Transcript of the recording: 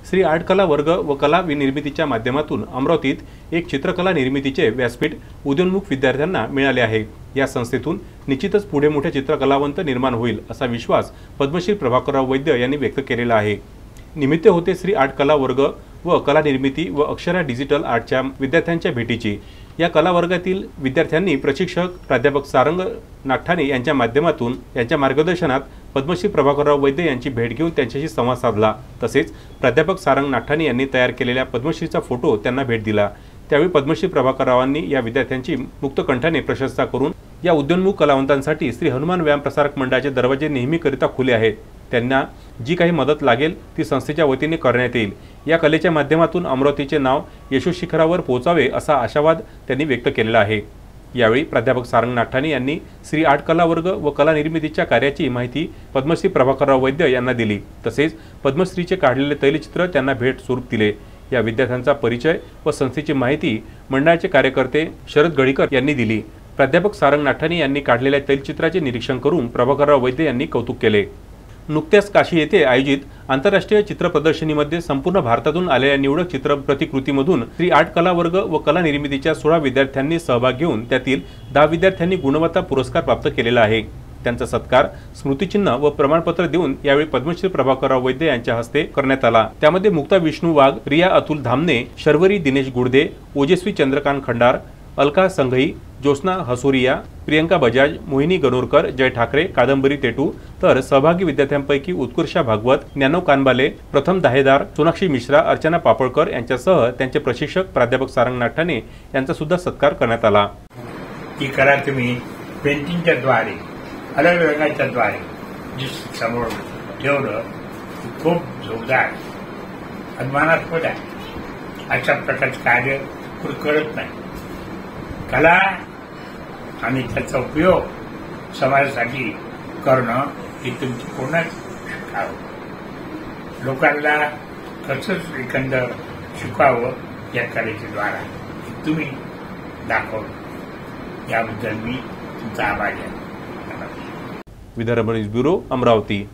Shri art कला वर्ग व कला निर्मितीच्या माध्यमातून अमरावतीत एक चित्रकला निर्मितीचे व्यासपीठ उदयोन्मुख विद्यार्थ्यांना मिळाले आहे। या संस्थेतून निश्चितच पुढे मोठे चित्रकलावंत निर्माण होईल असा विश्वास पद्मश्री प्रभाकरराव वैद्य यांनी व्यक्त केलेला आहे। निमित्त होते श्री आर्ट कला वर्ग व कला निर्मिती व अक्षरा डिजिटल आर्टच्या विद्यार्थ्यांच्या भेटीची। या कला वर्गातील विद्यार्थ्यांनी प्रशिक्षक प्राध्यापक सारंग नागठाणे यांच्या माध्यमातून यांच्या मार्गदर्शनात पद्मश्री प्रभाकरराव वैद्य यांची भेट घेऊन त्यांच्याशी संवाद साधला। तसेच प्राध्यापक सारंग नागठाणे यांनी तयार केलेल्या पद्मश्रीचा फोटो त्यांना भेट दिला। त्यावेळी पद्मश्री प्रभाकररावांनी या विद्यार्थ्यांची मुक्तकंठाने प्रशंसा करून या उदयोन्मुख कलावंतांसाठी श्री हनुमान व्यायाम प्रसारक मंडळाचे दरवाजे नेहमीकरिता खुले आहेत। त्यांना जी काही मदत लागेल ती संस्थेच्या वतीने करण्यात येईल। या कलेच्या माध्यमातून अमरावतीचे नाव यशोशिखरावर पोहोचावे असा आशावाद त्यांनी व्यक्त केलेला आहे। यावेळी प्राध्यापक सारंग नागठाणे यांनी श्री आर्ट कला वर्ग व कला निर्मितीच्या कार्याची माहिती पद्मश्री प्रभाकरराव वैद्य यांना दिली। तसेच पद्मश्रीचे काढलेले तैलचित्र त्यांना भेट स्वरूप दिले। या विद्यार्थ्यांचा परिचय व संस्थेची माहिती मंडळाचे कार्यकर्ते शरद गडीकर यांनी दिली। प्राध्यापक सारंग नागठाणे यांनी काढलेल्या तैलचित्राचे निरीक्षण करून प्रभाकरराव वैद्य यांनी कौतुक केले। नुकत्याच काशी येथे आयोजित आंतरराष्ट्रीय चित्र प्रदर्शनीमध्ये संपूर्ण भारतातून आलेल्या निवडक चित्र प्रतिकृतीमधून श्री आर्ट कला वर्ग व कला निर्मितीच्या 16 विद्यार्थ्यांनी सहभाग घेऊन त्यातील 10 विद्यार्थ्यांनी गुणवत्ता पुरस्कार प्राप्त केलेला आहे। त्यांचा सत्कार स्मृतिचिन्ह व प्रमाणपत्र देऊन यावेळी पद्मश्री प्रभाकरराव वैद्य यांच्या हस्ते करण्यात आला। त्यामध्ये मुक्ता विष्णू वाघ, रिया अतुल धामणे, शर्वरी दिनेश गुडदे, ओजस्वी चंद्रकांत खंडार, अलका संघई, ज्योत्स्ना हसोरिया, प्रियंका बजाज, मोहिनी गणोरकर, जय ठाकरे, कादंबरी तेटू तर सहभागी विद्यार्थ्यांपैकी उत्कर्षा भागवत, ज्ञानव कानबाले, प्रथम दाहेदार, सोनाक्षी मिश्रा, अर्चना पापळकर यांच्यासह त्यांचे प्रशिक्षक प्राध्यापक सारंग नागठाणे यांचा सुद्धा सत्कार करण्यात आला। ही कला तुम्ही पेंटिंगच्या द्वारे अलग रंगाच्या द्वारे जी समोर ठेवलं खूप जोरदार अभिमानास्पद आहे। अशा प्रकारचे कार्य करत नाही। कला आणि त्याचा उपयोग समाजासाठी करणं हे तुमची पूर्ण शिकावं। लोकांना कसं एकंदर शिकावं या कलेच्या द्वारा तुम्ही दाखवलं, याबद्दल मी तुमचा आभारी आहे। Vidarbha news bureau, Amravati.